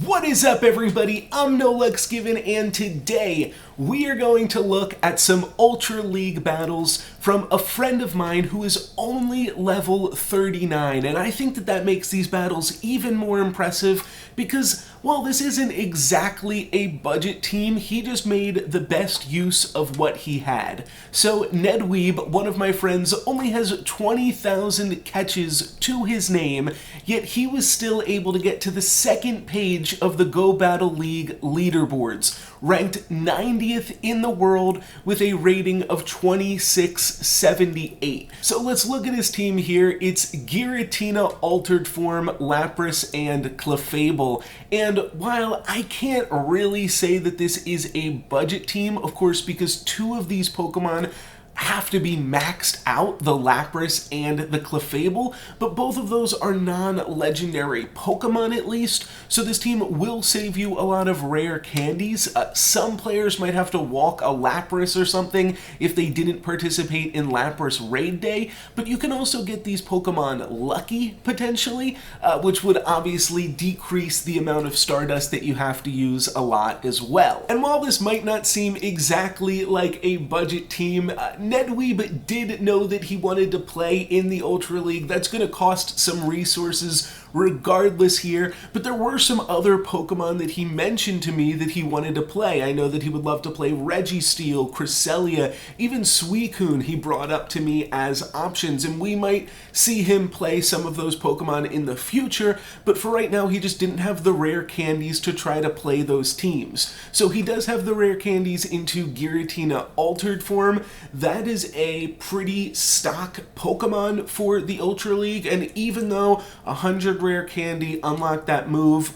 What is up, everybody? I'm NoLucksGiven, and today we are going to look at some Ultra League battles from a friend of mine who is only level 39, and I think that makes these battles even more impressive because, while this isn't exactly a budget team, he just made the best use of what he had. So Nedwieb, one of my friends, only has 20,000 catches to his name, yet he was still able to get to the second page of the Go Battle League leaderboards, ranked 90th in the world with a rating of 2678. So let's look at his team here. It's Giratina, Altered Form, Lapras, and Cleffable. And while I can't really say that this is a budget team, of course, because two of these Pokemon have to be maxed out, the Lapras and the Cleffable, but both of those are non-legendary Pokemon at least, so this team will save you a lot of rare candies. Some players might have to walk a Lapras or something if they didn't participate in Lapras Raid Day, but you can also get these Pokemon lucky, potentially, which would obviously decrease the amount of Stardust that you have to use a lot as well. And while this might not seem exactly like a budget team, Nedwieb did know that he wanted to play in the Ultra League. That's going to cost some resources regardless here, but there were some other Pokemon that he mentioned to me that he wanted to play. I know that he would love to play Registeel, Cresselia, even Suicune he brought up to me as options, and we might see him play some of those Pokemon in the future, but for right now he just didn't have the rare candies to try to play those teams. So he does have the rare candies into Giratina Altered Form. That is a pretty stock Pokemon for the Ultra League, and even though 100 rare candy unlock that move,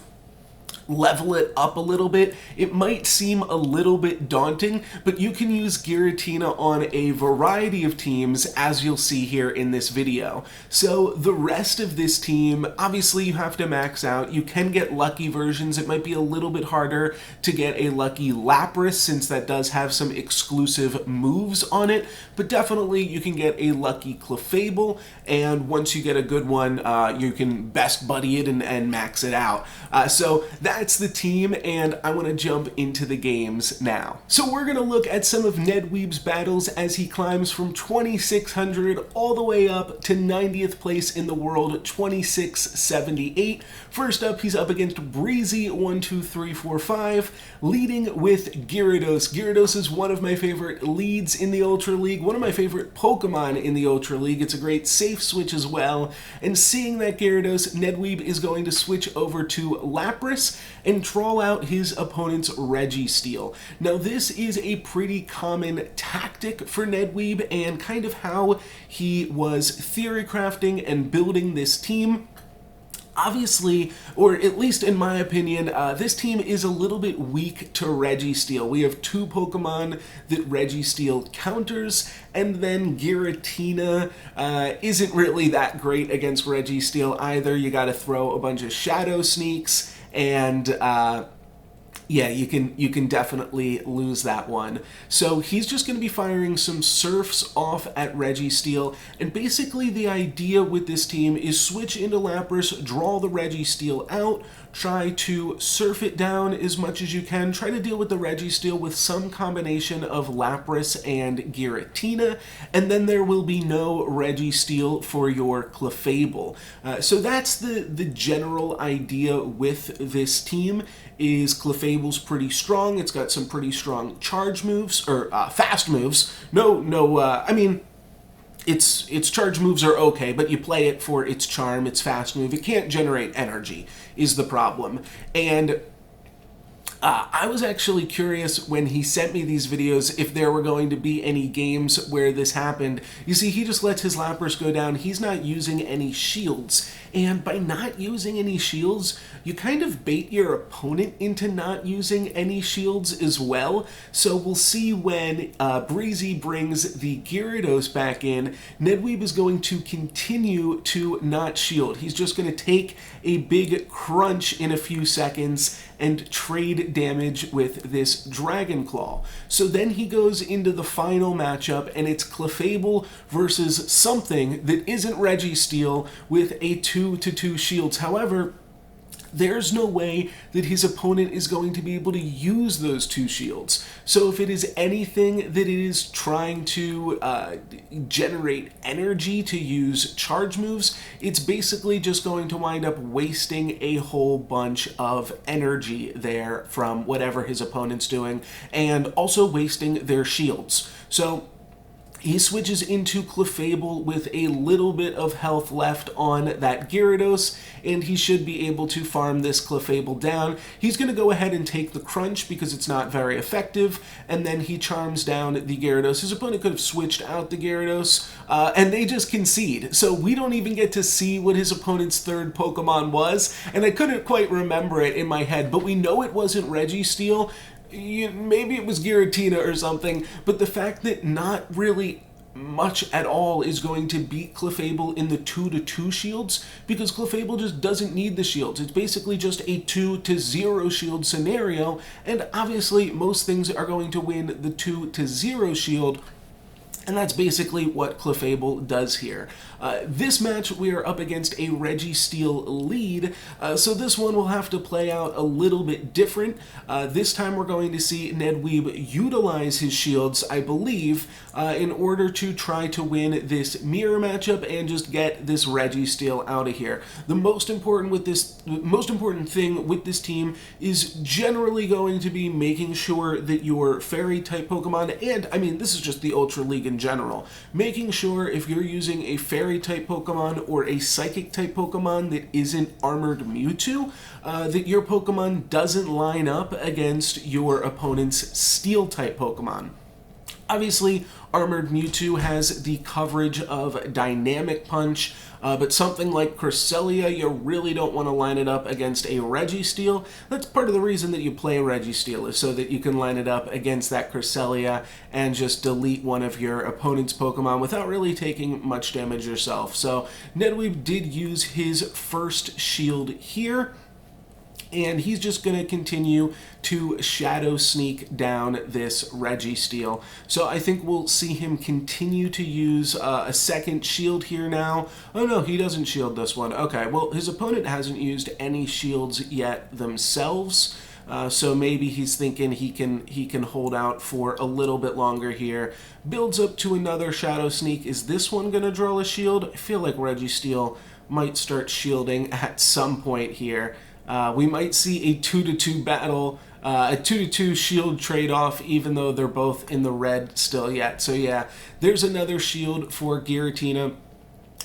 level it up a little bit, it might seem a little bit daunting, but you can use Giratina on a variety of teams, as you'll see here in this video. So the rest of this team, obviously you have to max out. You can get lucky versions. It might be a little bit harder to get a lucky Lapras since that does have some exclusive moves on it, but definitely you can get a lucky Cleffable, and once you get a good one, you can best buddy it and max it out. So that's the team, and I want to jump into the games now. So we're going to look at some of Nedwieb's battles as he climbs from 2600 all the way up to 90th place in the world, 2678. First up, he's up against Breezy12345, leading with Gyarados. Gyarados is one of my favorite leads in the Ultra League, one of my favorite Pokemon in the Ultra League. It's a great safe switch as well, and seeing that Gyarados, Nedwieb is going to switch over to Lapras and troll out his opponent's Registeel. Now this is a pretty common tactic for Nedwieb and kind of how he was theory crafting and building this team. Obviously, or at least in my opinion, this team is a little bit weak to Registeel. We have two Pokemon that Registeel counters, and then Giratina isn't really that great against Registeel either. You gotta throw a bunch of Shadow Sneaks, and yeah, you can definitely lose that one. So he's just going to be firing some Surfs off at Registeel, and basically the idea with this team is switch into Lapras, draw the Registeel out, try to surf it down as much as you can, try to deal with the Registeel with some combination of Lapras and Giratina, and then there will be no Registeel for your Cleffable. So that's the general idea with this team, is Cleffable's pretty strong. It's got some pretty strong charge moves, or fast moves. I mean, its charge moves are okay, but you play it for its charm, its fast move. It can't generate energy, is the problem. And I was actually curious when he sent me these videos if there were going to be any games where this happened. You see, he just lets his Lapras go down. He's not using any shields. And by not using any shields, you kind of bait your opponent into not using any shields as well. So we'll see when Breezy brings the Gyarados back in, Nedwieb is going to continue to not shield. He's just going to take a big crunch in a few seconds and trade damage with this Dragon Claw. So then he goes into the final matchup, and it's Cleffable versus something that isn't Registeel with a 2-2 shields. However, there's no way that his opponent is going to be able to use those two shields. So if it is anything that it is trying to generate energy to use charge moves, it's basically just going to wind up wasting a whole bunch of energy there from whatever his opponent's doing, and also wasting their shields. So he switches into Cleffable with a little bit of health left on that Gyarados, and he should be able to farm this Cleffable down. He's going to go ahead and take the Crunch because it's not very effective, and then he charms down the Gyarados. His opponent could have switched out the Gyarados, and they just concede. So we don't even get to see what his opponent's third Pokemon was, and I couldn't quite remember it in my head, but we know it wasn't Registeel. Maybe it was Giratina or something, but the fact that not really much at all is going to beat Cleffable in the 2-2 shields, because Cleffable just doesn't need the shields. It's basically just a 2-0 shield scenario, and obviously most things are going to win the 2-0 shield. And that's basically what Cleffable does here. This match, we are up against a Registeel lead, so this one will have to play out a little bit different. This time we're going to see Nedwieb utilize his shields, I believe, in order to try to win this mirror matchup and just get this Registeel out of here. The most important thing with this team is generally going to be making sure that your Fairy-type Pokemon, and I mean, this is just the Ultra League in general, making sure if you're using a Fairy-type Pokemon or a Psychic-type Pokemon that isn't Armored Mewtwo, that your Pokemon doesn't line up against your opponent's Steel-type Pokemon. Obviously, Armored Mewtwo has the coverage of Dynamic Punch, but something like Cresselia, you really don't want to line it up against a Registeel. That's part of the reason that you play Registeel, is so that you can line it up against that Cresselia and just delete one of your opponent's Pokemon without really taking much damage yourself. So Nedwieb did use his first shield here, and he's just going to continue to Shadow Sneak down this Registeel. So I think we'll see him continue to use a second shield here now. Oh no, he doesn't shield this one. Okay, well, his opponent hasn't used any shields yet themselves. So maybe he's thinking he can hold out for a little bit longer here. Builds up to another Shadow Sneak. Is this one going to draw a shield? I feel like Registeel might start shielding at some point here. We might see a 2-2 battle, a 2-2 shield trade-off, even though they're both in the red still yet. So yeah, there's another shield for Giratina.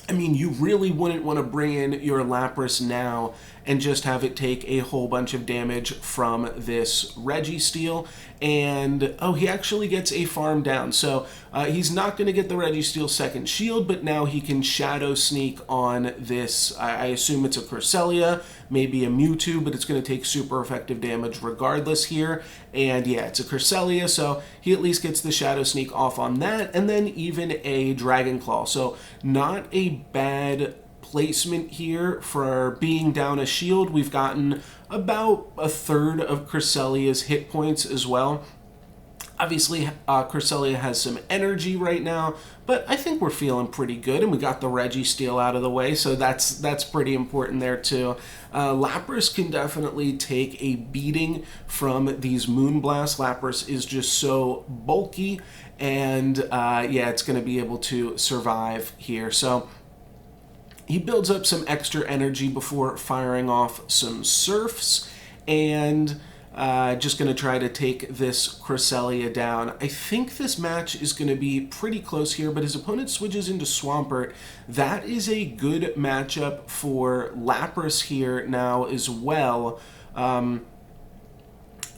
I mean, you really wouldn't want to bring in your Lapras now and just have it take a whole bunch of damage from this Registeel. And, oh, he actually gets a farm down. So he's not going to get the Registeel second shield, but now he can Shadow Sneak on this, I assume it's a Cresselia, maybe a Mewtwo, but it's going to take super effective damage regardless here. And yeah, it's a Cresselia, so he at least gets the Shadow Sneak off on that, and then even a Dragon Claw. So not a bad placement here for being down a shield. We've gotten about a third of Cresselia's hit points as well. Obviously, Cresselia has some energy right now, but I think we're feeling pretty good, and we got the Registeel out of the way, so that's pretty important there too. Lapras can definitely take a beating from these Moonblast. Lapras is just so bulky, and yeah, it's going to be able to survive here. So he builds up some extra energy before firing off some Surfs, and just going to try to take this Cresselia down. I think this match is going to be pretty close here, but his opponent switches into Swampert. That is a good matchup for Lapras here now as well.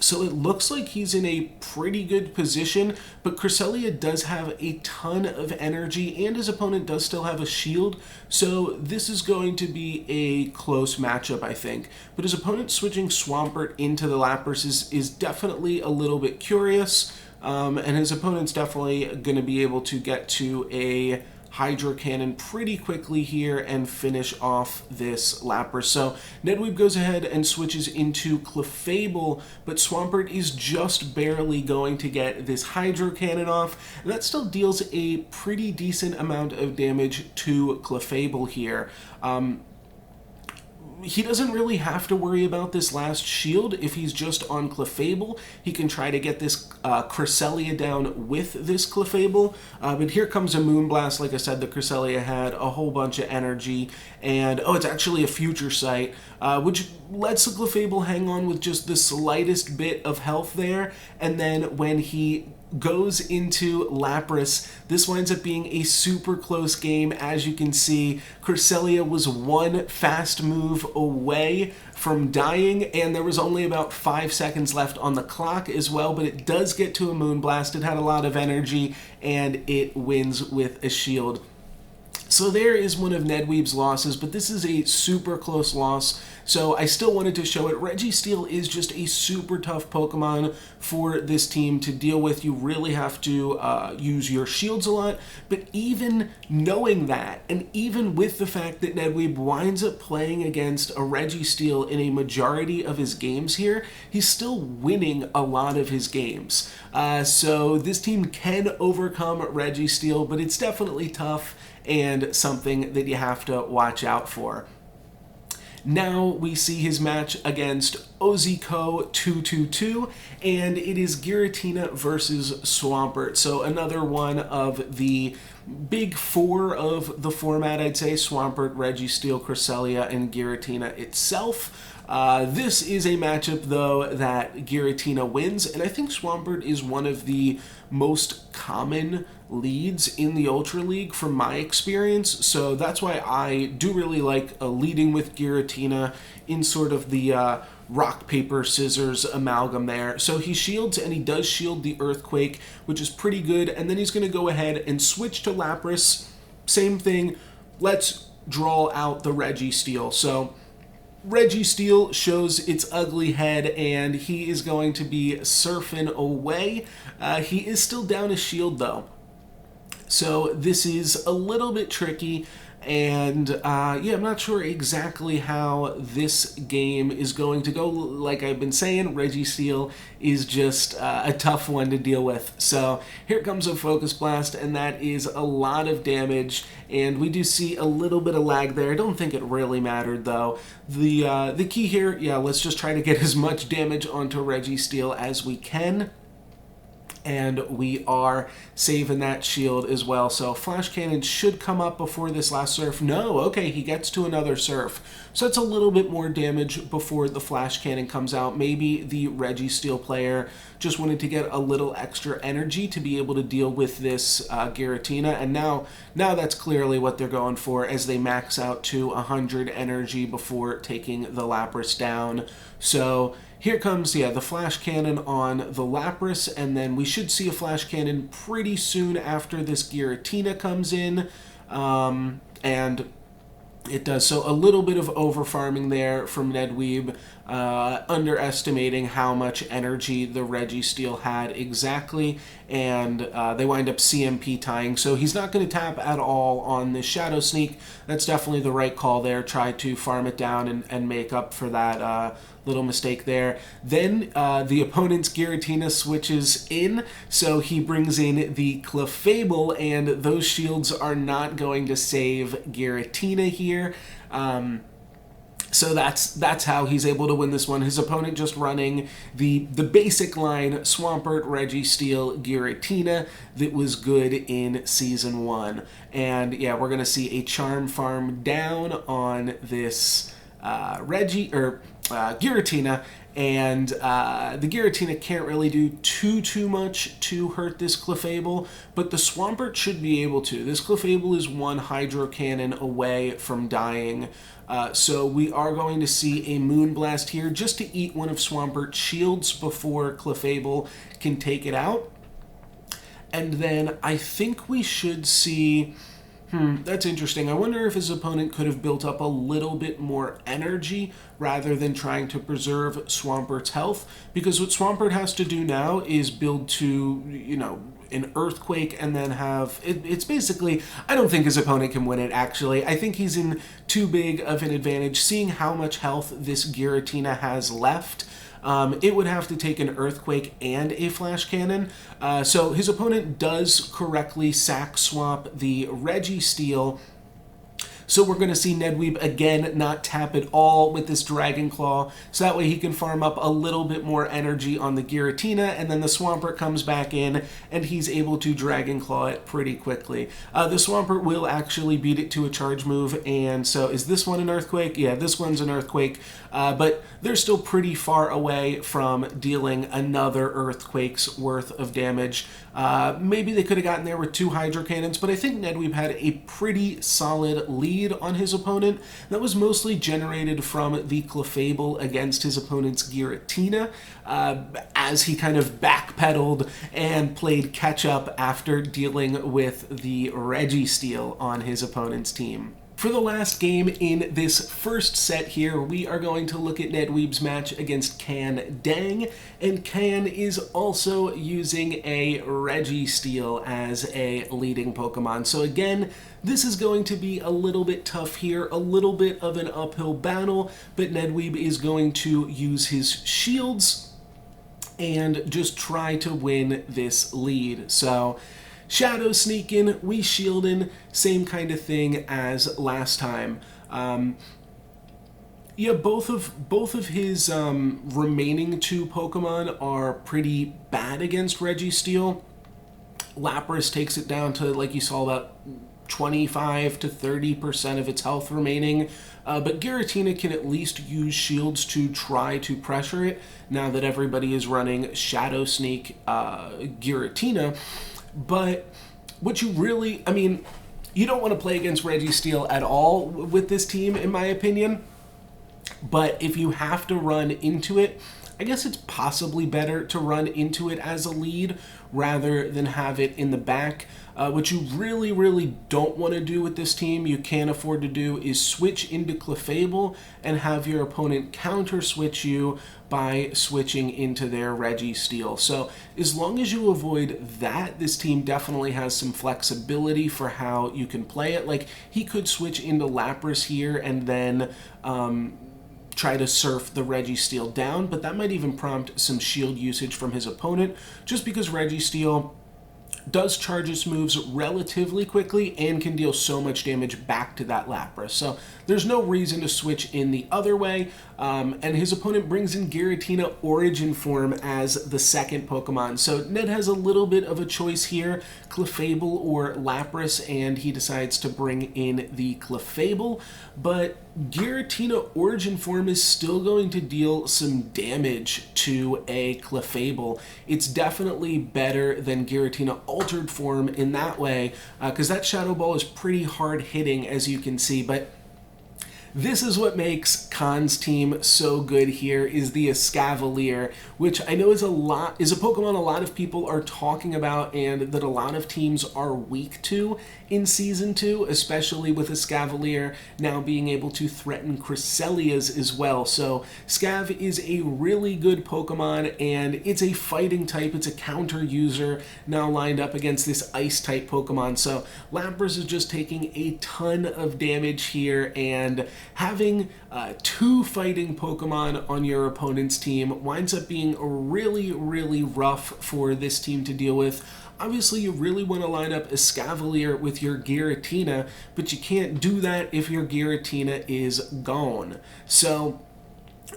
So it looks like he's in a pretty good position, but Cresselia does have a ton of energy, and his opponent does still have a shield, so this is going to be a close matchup, I think. But his opponent switching Swampert into the Lapras is definitely a little bit curious, and his opponent's definitely going to be able to get to a Hydro Cannon pretty quickly here and finish off this Lapras. So Nedwieb goes ahead and switches into Cleffable, but Swampert is just barely going to get this Hydro Cannon off, and that still deals a pretty decent amount of damage to Cleffable here. he doesn't really have to worry about this last shield. If he's just on Cleffable, he can try to get this Cresselia down with this Cleffable. But here comes a Moonblast. Like I said, the Cresselia had a whole bunch of energy. And, oh, it's actually a Future Sight, which lets the Cleffable hang on with just the slightest bit of health there. And then when he goes into Lapras, this winds up being a super close game. As you can see, Cresselia was one fast move away from dying, and there was only about 5 seconds left on the clock as well, but it does get to a Moonblast. It had a lot of energy, and it wins with a shield. So there is one of Nedwieb's losses, but this is a super close loss, so I still wanted to show it. Registeel is just a super tough Pokemon for this team to deal with. You really have to use your shields a lot, but even knowing that, and even with the fact that Nedwieb winds up playing against a Registeel in a majority of his games here, he's still winning a lot of his games. So this team can overcome Registeel, but it's definitely tough and something that you have to watch out for. Now we see his match against Oziko 222, and it is Giratina versus Swampert. So another one of the big four of the format, I'd say: Swampert, Registeel, Cresselia, and Giratina itself. This is a matchup, though, that Giratina wins, and I think Swampert is one of the most common leads in the Ultra League from my experience, so that's why I do really like leading with Giratina in sort of the rock, paper, scissors amalgam there. So he shields, and he does shield the Earthquake, which is pretty good, and then he's going to go ahead and switch to Lapras. Same thing, let's draw out the Registeel. So Registeel shows its ugly head, and he is going to be surfing away. He is still down a shield, though. So this is a little bit tricky, and yeah, I'm not sure exactly how this game is going to go. Like I've been saying, Registeel is just a tough one to deal with. So here comes a Focus Blast, and that is a lot of damage, and we do see a little bit of lag there. I don't think it really mattered, though. The key here, yeah, let's just try to get as much damage onto Registeel as we can. And we are saving that shield as well. So Flash Cannon should come up before this last surf. No, okay, he gets to another surf. So it's a little bit more damage before the Flash Cannon comes out. Maybe the Registeel player just wanted to get a little extra energy to be able to deal with this Giratina. And now that's clearly what they're going for, as they max out to 100 energy before taking the Lapras down. So here comes, yeah, the Flash Cannon on the Lapras, and then we should see a Flash Cannon pretty soon after this Giratina comes in, and it does. So a little bit of over-farming there from Nedwieb, underestimating how much energy the Registeel had exactly, and they wind up CMP tying. So he's not going to tap at all on this Shadow Sneak. That's definitely the right call there. Try to farm it down and make up for that little mistake there. Then the opponent's Giratina switches in, so he brings in the Cleffable, and those shields are not going to save Giratina here. So that's how he's able to win this one. His opponent just running the basic line, Swampert, Registeel, Giratina, that was good in Season 1. And yeah, we're going to see a Charm Farm down on this Giratina, and the Giratina can't really do too much to hurt this Cleffable, but the Swampert should be able to. This Cleffable is one Hydro Cannon away from dying, so we are going to see a Moonblast here just to eat one of Swampert's shields before Cleffable can take it out. And then I think we should see... that's interesting. I wonder if his opponent could have built up a little bit more energy rather than trying to preserve Swampert's health, because what Swampert has to do now is build to, you know, an Earthquake and then have... It's basically... I don't think his opponent can win it, actually. I think he's in too big of an advantage. Seeing how much health this Giratina has left, it would have to take an Earthquake and a Flash Cannon. So his opponent does correctly sack swap the Registeel. So we're going to see Nedwieb again not tap at all with this Dragon Claw, so that way he can farm up a little bit more energy on the Giratina, and then the Swampert comes back in, and he's able to Dragon Claw it pretty quickly. The Swampert will actually beat it to a charge move, and so is this one an Earthquake? Yeah, this one's an Earthquake, but they're still pretty far away from dealing another Earthquake's worth of damage. Maybe they could have gotten there with 2 Hydro Cannons, but I think Nedwieb had a pretty solid lead on his opponent. That was mostly generated from the Cleffable against his opponent's Giratina, as he kind of backpedaled and played catch-up after dealing with the Registeel on his opponent's team. For the last game in this first set here, we are going to look at Nedwieb's match against Can Dang, and Can is also using a Registeel as a leading Pokemon. So again, this is going to be a little bit tough here, a little bit of an uphill battle, but Nedwieb is going to use his shields and just try to win this lead. So Shadow Sneakin', we shieldin', same kind of thing as last time. Yeah, both of his remaining 2 Pokemon are pretty bad against Registeel. Lapras takes it down to, like you saw, about 25 to 30% of its health remaining, but Giratina can at least use shields to try to pressure it now that everybody is running Shadow Sneak Giratina. But what you really, I mean, you don't want to play against Registeel at all with this team, in my opinion. But if you have to run into it, I guess it's possibly better to run into it as a lead rather than have it in the back. What you really, really don't want to do with this team, you can't afford to do, is switch into Cleffable and have your opponent counter switch you by switching into their Registeel. So as long as you avoid that, this team definitely has some flexibility for how you can play it. Like, he could switch into Lapras here and then try to surf the Registeel down, but that might even prompt some shield usage from his opponent, just because Registeel does charge its moves relatively quickly and can deal so much damage back to that Lapras. So there's no reason to switch in the other way. And his opponent brings in Giratina Origin Form as the second Pokemon. So Ned has a little bit of a choice here, Cleffable or Lapras, and he decides to bring in the Cleffable. But Giratina Origin Form is still going to deal some damage to a Cleffable. It's definitely better than Giratina Altered Form in that way, because that Shadow Ball is pretty hard hitting, as you can see. But this is what makes Khan's team so good here, is the Escavalier, which I know is a Pokemon a lot of people are talking about and that a lot of teams are weak to in Season 2, especially with Escavalier now being able to threaten Cresselias as well. So Scav is a really good Pokemon, and it's a fighting type, it's a counter user now lined up against this ice type Pokemon. So Lapras is just taking a ton of damage here, and having 2 fighting Pokemon on your opponent's team winds up being really, really rough for this team to deal with. Obviously, you really want to line up Escavalier with your Giratina, but you can't do that if your Giratina is gone. So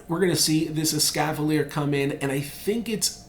we're going to see this Escavalier come in, and I think it's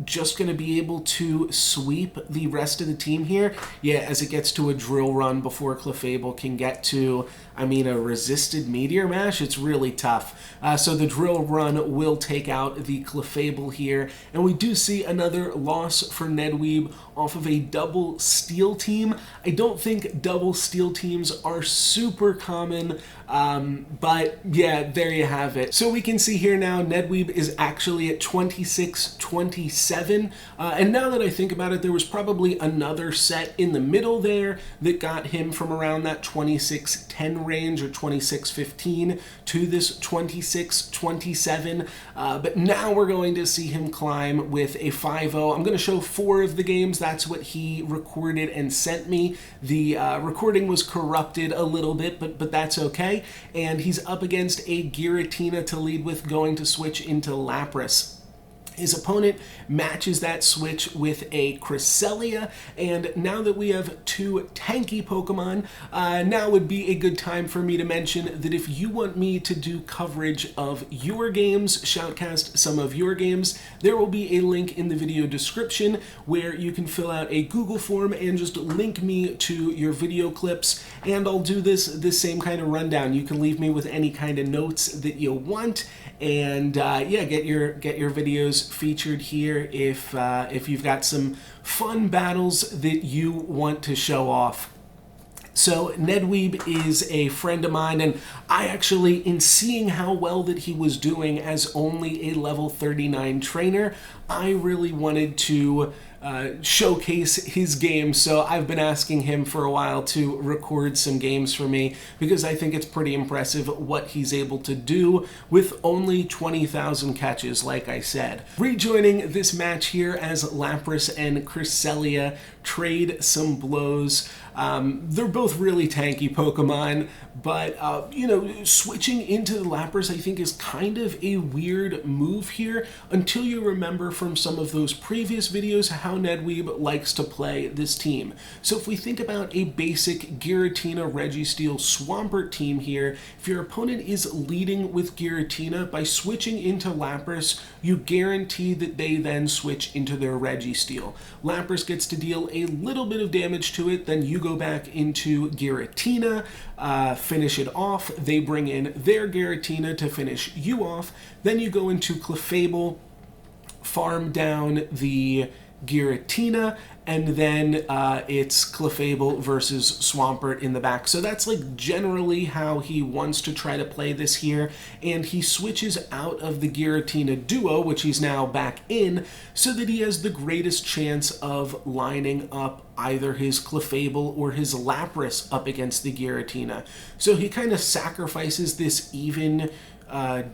just going to be able to sweep the rest of the team here. Yeah, as it gets to a Drill Run before Cleffable can get to, I mean, a resisted Meteor Mash. It's really tough. So the Drill Run will take out the Cleffable here, and we do see another loss for Nedwieb off of a double steel team. I don't think double steel teams are super common, but yeah, there you have it. So we can see here now Nedwieb is actually at 26-27, and now that I think about it, there was probably another set in the middle there that got him from around that 26-10 range or 26-15 to this 26-27, but now we're going to see him climb with a 5-0. I'm going to show 4 of the games. That's what he recorded and sent me. The recording was corrupted a little bit, but that's okay. And he's up against a Giratina to lead with, going to switch into Lapras. His opponent matches that switch with a Cresselia, and now that we have two tanky Pokemon, now would be a good time for me to mention that if you want me to do coverage of your games, shoutcast some of your games, there will be a link in the video description where you can fill out a Google form and just link me to your video clips, and I'll do this same kind of rundown. You can leave me with any kind of notes that you want, and yeah, get your videos featured here if you've got some fun battles that you want to show off. So Nedwieb is a friend of mine, and I actually, in seeing how well that he was doing as only a level 39 trainer, I really wanted to showcase his game, so I've been asking him for a while to record some games for me because I think it's pretty impressive what he's able to do with only 20,000 catches, like I said. Rejoining this match here as Lapras and Cresselia trade some blows. They're both really tanky Pokemon, but you know, switching into the Lapras I think is kind of a weird move here until you remember from some of those previous videos how Nedwieb likes to play this team. So if we think about a basic Giratina, Registeel, Swampert team here, if your opponent is leading with Giratina, by switching into Lapras, you guarantee that they then switch into their Registeel. Lapras gets to deal a little bit of damage to it, then you go back into Giratina, finish it off, they bring in their Giratina to finish you off, then you go into Cleffable, farm down the Giratina, and then it's Cleffable versus Swampert in the back. So that's like generally how he wants to try to play this here, and he switches out of the Giratina duo, which he's now back in, so that he has the greatest chance of lining up either his Cleffable or his Lapras up against the Giratina. So he kind of sacrifices this even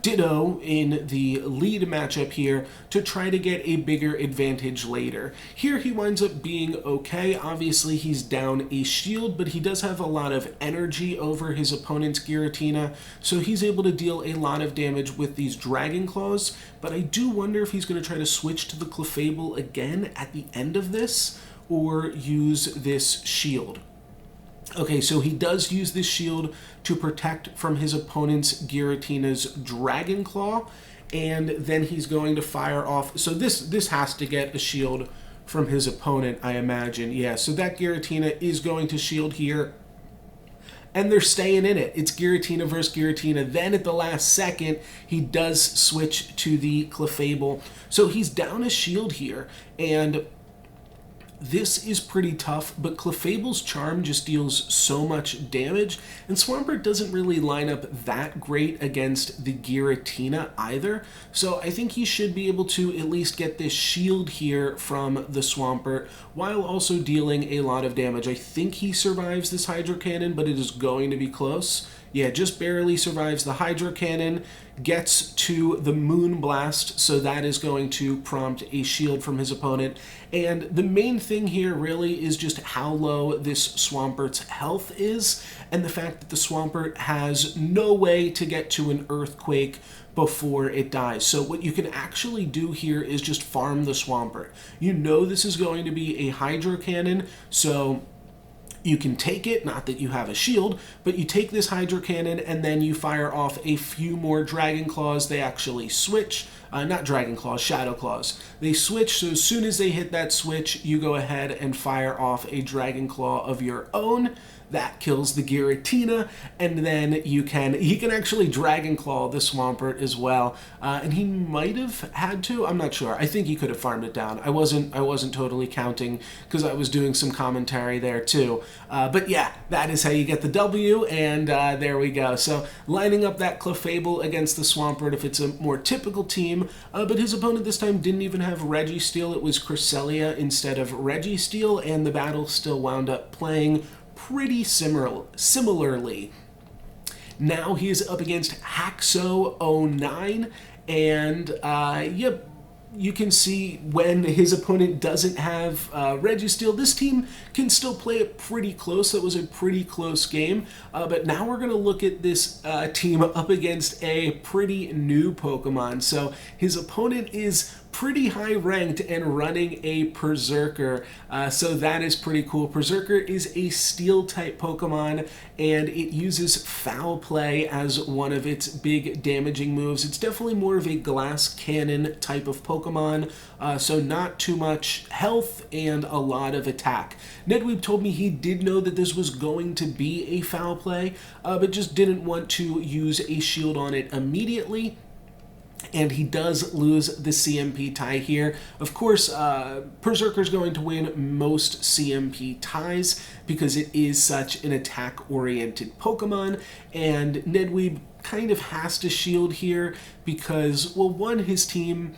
Ditto in the lead matchup here to try to get a bigger advantage later. Here he winds up being okay. Obviously he's down a shield, but he does have a lot of energy over his opponent's Giratina, so he's able to deal a lot of damage with these Dragon Claws, but I do wonder if he's going to try to switch to the Cleffable again at the end of this, or use this shield. Okay, so he does use this shield to protect from his opponent's Giratina's Dragon Claw, and then he's going to fire off. So this has to get a shield from his opponent, I imagine. Yeah, so that Giratina is going to shield here, and they're staying in it. It's Giratina versus Giratina. Then at the last second, he does switch to the Cleffable. So he's down a shield here, and this is pretty tough, but Cleffable's Charm just deals so much damage, and Swampert doesn't really line up that great against the Giratina either, so I think he should be able to at least get this shield here from the Swampert, while also dealing a lot of damage. I think he survives this Hydro Cannon, but it is going to be close. Yeah, just barely survives the Hydro Cannon, gets to the Moonblast, so that is going to prompt a shield from his opponent. And the main thing here really is just how low this Swampert's health is, and the fact that the Swampert has no way to get to an Earthquake before it dies. So what you can actually do here is just farm the Swampert. You know this is going to be a Hydro Cannon, so you can take it, not that you have a shield, but you take this Hydro Cannon and then you fire off a few more Dragon Claws. They actually switch, not Dragon Claws, Shadow Claws. They switch, so as soon as they hit that switch, you go ahead and fire off a Dragon Claw of your own. That kills the Giratina, and then he can actually Dragon Claw the Swampert as well, and he might have had to, I'm not sure. I think he could have farmed it down. I wasn't totally counting because I was doing some commentary there too, but yeah, that is how you get the W, and there we go. So lining up that Cleffable against the Swampert if it's a more typical team, but his opponent this time didn't even have Registeel. It was Cresselia instead of Registeel, and the battle still wound up playing pretty similarly. Now he is up against Haxo09, and yep, you can see when his opponent doesn't have Registeel, this team can still play it pretty close. That was a pretty close game, but now we're going to look at this team up against a pretty new Pokemon. So his opponent is pretty high ranked and running a Berserker, so that is pretty cool. Berserker is a steel type Pokemon, and it uses Foul Play as one of its big damaging moves. It's definitely more of a glass cannon type of Pokemon, so not too much health and a lot of attack. Nedwieb told me he did know that this was going to be a Foul Play, but just didn't want to use a shield on it immediately. And he does lose the CMP tie here. Of course, Berserker's going to win most CMP ties because it is such an attack-oriented Pokemon, and Nedwieb kind of has to shield here because, well, one, his team,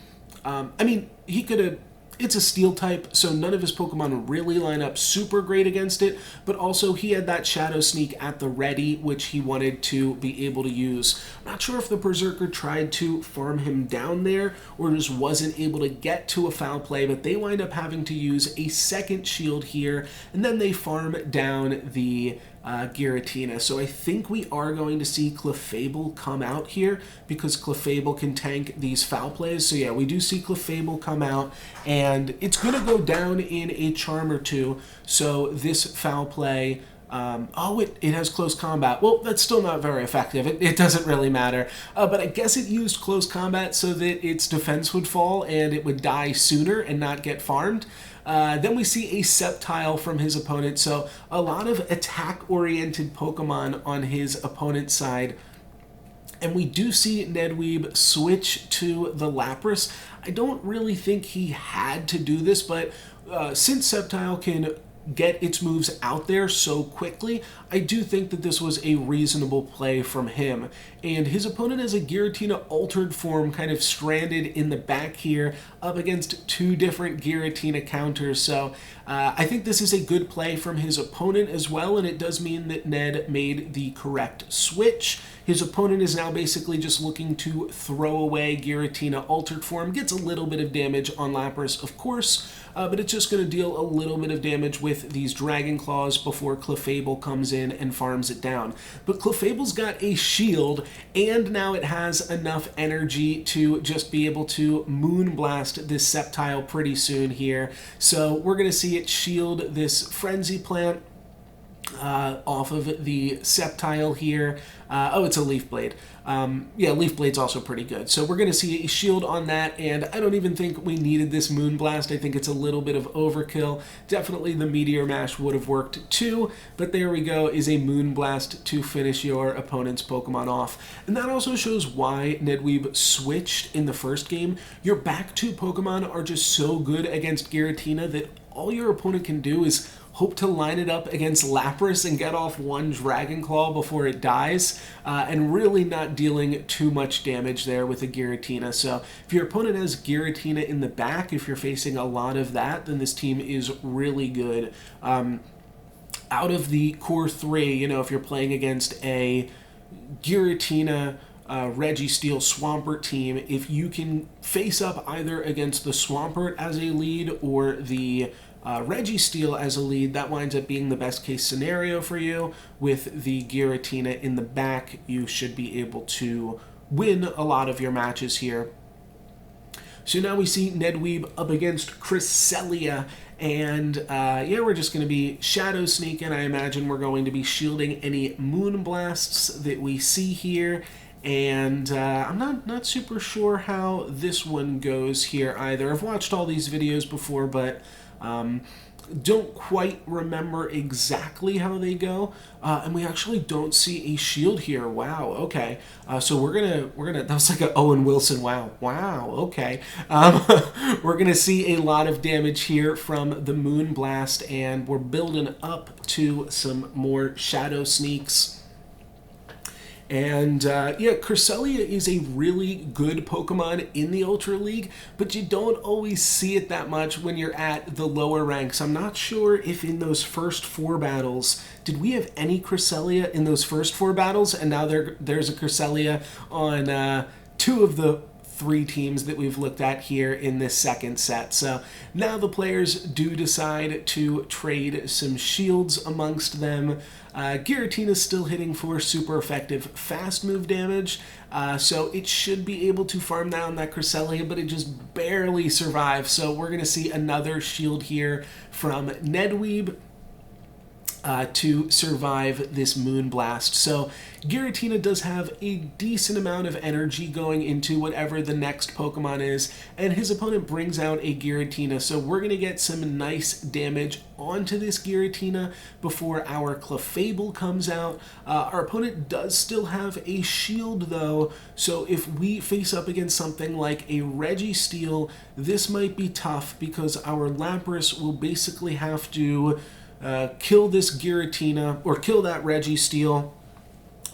he could have... It's a steel type, so none of his Pokemon really line up super great against it, but also he had that Shadow Sneak at the ready, which he wanted to be able to use. I'm not sure if the Berserker tried to farm him down there or just wasn't able to get to a Foul Play, but they wind up having to use a second shield here, and then they farm down the Giratina. So I think we are going to see Cleffable come out here because Cleffable can tank these Foul Plays. So yeah, we do see Cleffable come out, and it's going to go down in a charm or two. So this Foul Play... it has close combat. Well, that's still not very effective. It doesn't really matter. But I guess it used close combat so that its defense would fall and it would die sooner and not get farmed. Then we see a Sceptile from his opponent, so a lot of attack-oriented Pokemon on his opponent's side. And we do see Nedwieb switch to the Lapras. I don't really think he had to do this, but since Sceptile can get its moves out there so quickly, I do think that this was a reasonable play from him. And his opponent has a Giratina altered form kind of stranded in the back here up against two different Giratina counters. So I think this is a good play from his opponent as well, and it does mean that Ned made the correct switch. His opponent is now basically just looking to throw away Giratina altered form. Gets a little bit of damage on Lapras, of course, but it's just going to deal a little bit of damage with these Dragon Claws before Cleffable comes in and farms it down. But Cleffable's got a shield, and now it has enough energy to just be able to Moonblast this Sceptile pretty soon here. So we're going to see it shield this Frenzy Plant off of the Sceptile here. It's a Leaf Blade. Leaf Blade's also pretty good. So we're going to see a shield on that, and I don't even think we needed this Moonblast. I think it's a little bit of overkill. Definitely the Meteor Mash would have worked too, but there we go, is a Moonblast to finish your opponent's Pokemon off. And that also shows why Nedwieb switched in the first game. Your back two Pokemon are just so good against Giratina that all your opponent can do is hope to line it up against Lapras and get off one Dragon Claw before it dies, and really not dealing too much damage there with a Giratina. So if your opponent has Giratina in the back, if you're facing a lot of that, then this team is really good. Out of the core three, if you're playing against a Giratina, Registeel, Swampert team, if you can face up either against the Swampert as a lead or the Registeel as a lead, that winds up being the best case scenario for you. With the Giratina in the back, you should be able to win a lot of your matches here. So now we see Nedwieb up against Cresselia, and we're just going to be Shadow Sneaking. I imagine we're going to be shielding any Moonblasts that we see here. And I'm not super sure how this one goes here either. I've watched all these videos before, but don't quite remember exactly how they go. And we actually don't see a shield here. Wow, okay. So we're gonna that was like a Owen Wilson wow. Okay. We're gonna see a lot of damage here from the Moonblast, and we're building up to some more Shadow Sneaks. And Cresselia is a really good Pokemon in the Ultra League, but you don't always see it that much when you're at the lower ranks. I'm not sure if in those first 4 battles, did we have any Cresselia in those first 4 battles? And now there's a Cresselia on 2 of the three teams that we've looked at here in this second set. So now the players do decide to trade some shields amongst them. Giratina is still hitting for super effective fast move damage, so it should be able to farm down that Cresselia, but it just barely survives. So we're going to see another shield here from Nedwieb to survive this Moonblast. So Giratina does have a decent amount of energy going into whatever the next Pokemon is, and his opponent brings out a Giratina. So we're going to get some nice damage onto this Giratina before our Cleffable comes out. Our opponent does still have a shield though, so if we face up against something like a Registeel, this might be tough because our Lapras will basically have to kill this Giratina, or kill that Registeel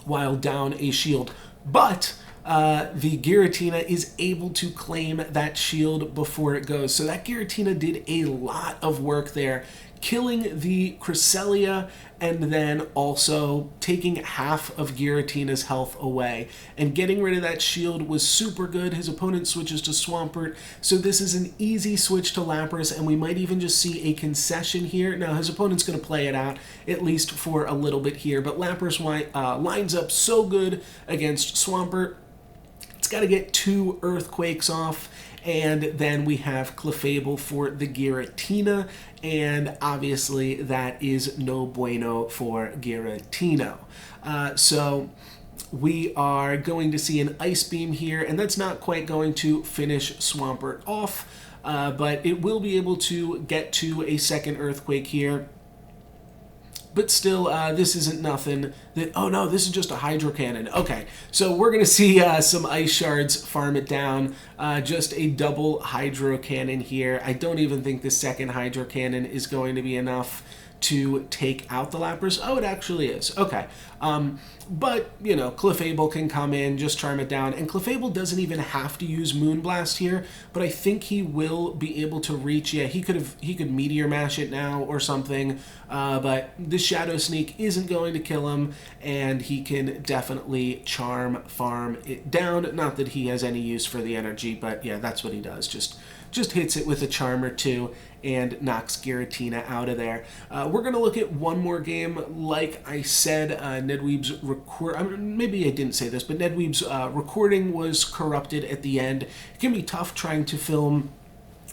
while down a shield. But the Giratina is able to claim that shield before it goes. So that Giratina did a lot of work there, killing the Cresselia and then also taking half of Giratina's health away. And getting rid of that shield was super good. His opponent switches to Swampert, so this is an easy switch to Lapras, and we might even just see a concession here. Now his opponent's going to play it out, at least for a little bit here, but Lapras lines up so good against Swampert. It's got to get 2 Earthquakes off, and then we have Cleffable for the Giratina, and obviously that is no bueno for Giratina. So we are going to see an Ice Beam here, and that's not quite going to finish Swampert off, but it will be able to get to a second Earthquake here. But still, this isn't nothing that, oh no, this is just a Hydro Cannon. Okay, so we're going to see some Ice Shards farm it down. Just a double Hydro Cannon here. I don't even think the second Hydro Cannon is going to be enough to take out the Lapras. Oh, it actually is. Okay. But, you know, Cleffable can come in, just charm it down. And Cleffable doesn't even have to use Moonblast here, but I think he will be able to reach. Yeah, he could Meteor Mash it now or something, but the Shadow Sneak isn't going to kill him, and he can definitely charm farm it down. Not that he has any use for the energy, but yeah, that's what he does. Just hits it with a charm or two and knocks Giratina out of there. We're going to look at one more game. Like I said, Nedwieb's maybe I didn't say this, but Nedwieb's recording was corrupted at the end. It can be tough trying to film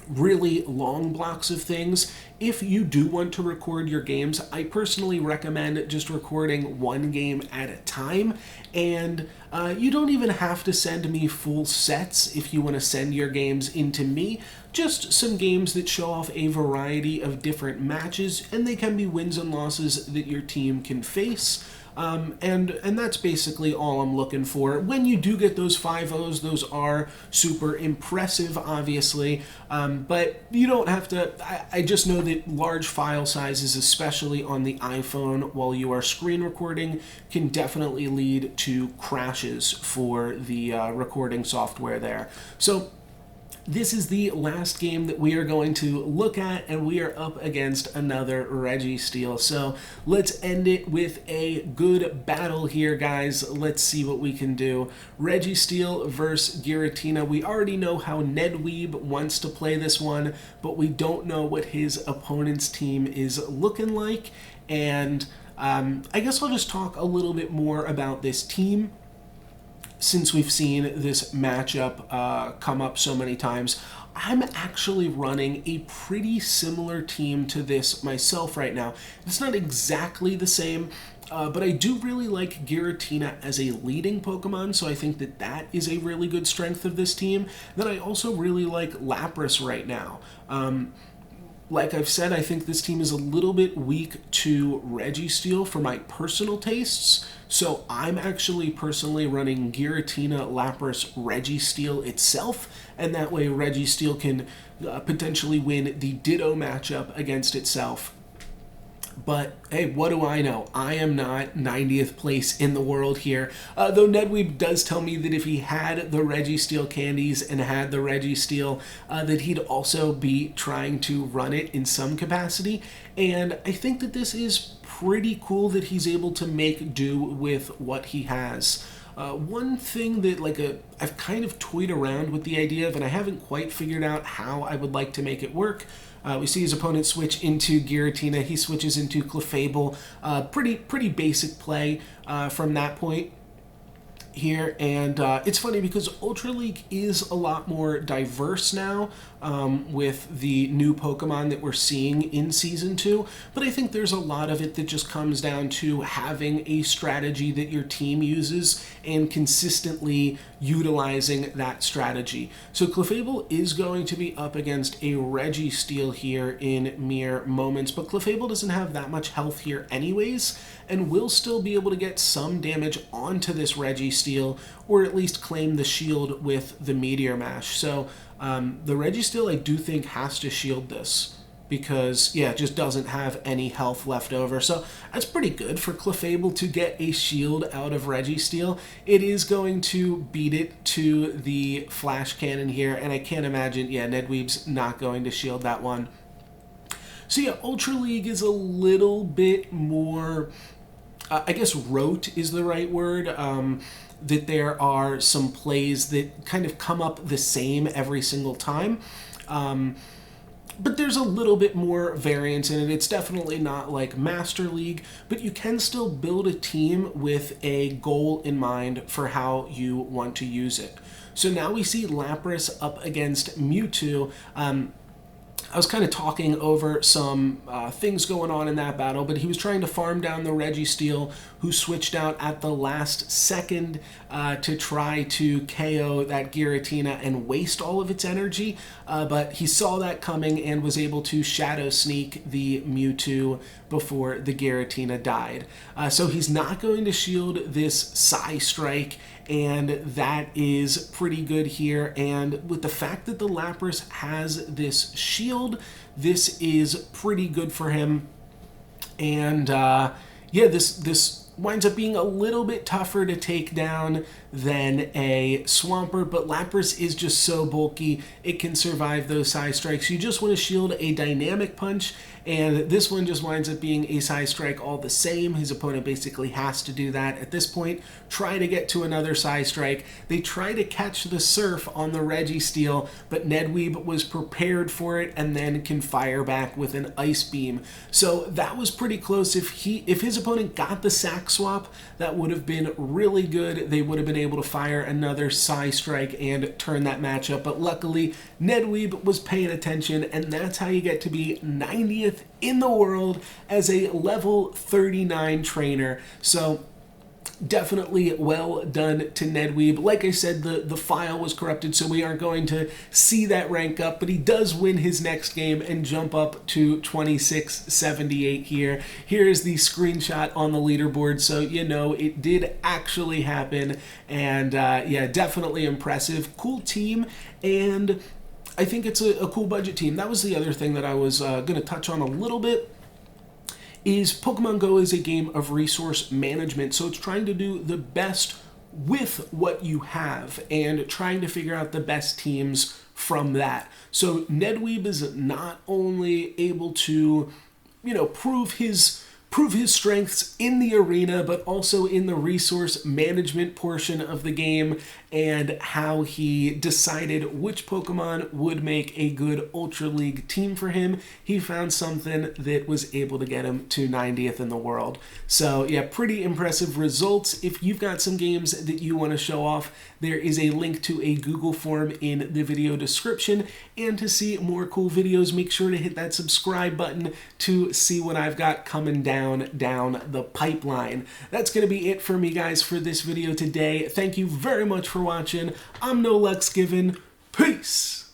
really long blocks of things. If you do want to record your games, I personally recommend just recording one game at a time, and you don't even have to send me full sets if you want to send your games into me. Just some games that show off a variety of different matches, and they can be wins and losses that your team can face. And that's basically all I'm looking for. When you do get those 5-0s, those are super impressive, obviously, but you don't have to. I just know that large file sizes, especially on the iPhone while you are screen recording, can definitely lead to crashes for the recording software there. So this is the last game that we are going to look at, and we are up against another Registeel. So let's end it with a good battle here, guys. Let's see what we can do. Registeel versus Giratina. We already know how Nedwieb wants to play this one, but we don't know what his opponent's team is looking like. And I guess I'll just talk a little bit more about this team, since we've seen this matchup come up so many times. I'm actually running a pretty similar team to this myself right now. It's not exactly the same, but I do really like Giratina as a leading Pokemon, so I think that that is a really good strength of this team. Then I also really like Lapras right now. Like I've said, I think this team is a little bit weak to Registeel for my personal tastes, so I'm actually personally running Giratina, Lapras, Registeel itself, and that way Registeel can potentially win the Ditto matchup against itself. But hey, what do I know? I am not 90th place in the world here. Though Nedwieb does tell me that if he had the Registeel candies and had the Registeel, that he'd also be trying to run it in some capacity. And I think that this is pretty cool that he's able to make do with what he has. One thing that I've kind of toyed around with the idea of, and I haven't quite figured out how I would like to make it work. We see his opponent switch into Giratina. He switches into Cleffable. Pretty basic play from that point here, and it's funny because Ultra League is a lot more diverse now with the new Pokemon that we're seeing in Season 2, but I think there's a lot of it that just comes down to having a strategy that your team uses and consistently utilizing that strategy. So Cleffable is going to be up against a Registeel here in mere moments, but Cleffable doesn't have that much health here anyways, and will still be able to get some damage onto this Registeel, or at least claim the shield with the Meteor Mash. So the Registeel, I do think, has to shield this, because, yeah, it just doesn't have any health left over. So that's pretty good for Cleffable to get a shield out of Registeel. It is going to beat it to the Flash Cannon here, and I can't imagine, yeah, Nedwieb's not going to shield that one. So yeah, Ultra League is a little bit more, I guess rote is the right word, that there are some plays that kind of come up the same every single time. But there's a little bit more variance in it. It's definitely not like Master League, but you can still build a team with a goal in mind for how you want to use it. So now we see Lapras up against Mewtwo. I was kind of talking over some things going on in that battle, but he was trying to farm down the Registeel, who switched out at the last second to try to KO that Giratina and waste all of its energy, but he saw that coming and was able to Shadow Sneak the Mewtwo before the Giratina died. So he's not going to shield this Psy Strike, and that is pretty good here. And with the fact that the Lapras has this shield, this is pretty good for him. And yeah, this winds up being a little bit tougher to take down than a Swampert, but Lapras is just so bulky, it can survive those Psy Strikes. You just want to shield a Dynamic Punch, and this one just winds up being a Psy Strike all the same. His opponent basically has to do that at this point. Try to get to another Psy Strike. They try to catch the Surf on the Registeel, but Nedwieb was prepared for it and then can fire back with an Ice Beam. So that was pretty close. If his opponent got the Sack Swap, that would have been really good. They would have been able to fire another Psy Strike and turn that matchup, but luckily Nedwieb was paying attention, and that's how you get to be 90th in the world as a level 39 trainer. So definitely well done to Nedwieb. Like I said, the file was corrupted, so we aren't going to see that rank up, but he does win his next game and jump up to 2678 here. Here is the screenshot on the leaderboard, so you know it did actually happen, and yeah, definitely impressive. Cool team, and I think it's a cool budget team. That was the other thing that I was going to touch on a little bit, is PokemonGo is a game of resource management, so it's trying to do the best with what you have and trying to figure out the best teams from that. So Nedwieb is not only able to, you know, prove his strengths in the arena, but also in the resource management portion of the game, and how he decided which Pokemon would make a good Ultra League team for him. He found something that was able to get him to 90th in the world. So yeah, pretty impressive results. If you've got some games that you want to show off, there is a link to a Google form in the video description. And to see more cool videos, make sure to hit that subscribe button to see what I've got coming down the pipeline. That's going to be it for me, guys, for this video today. Thank you very much for watching. I'm NoLucksGiven. Peace!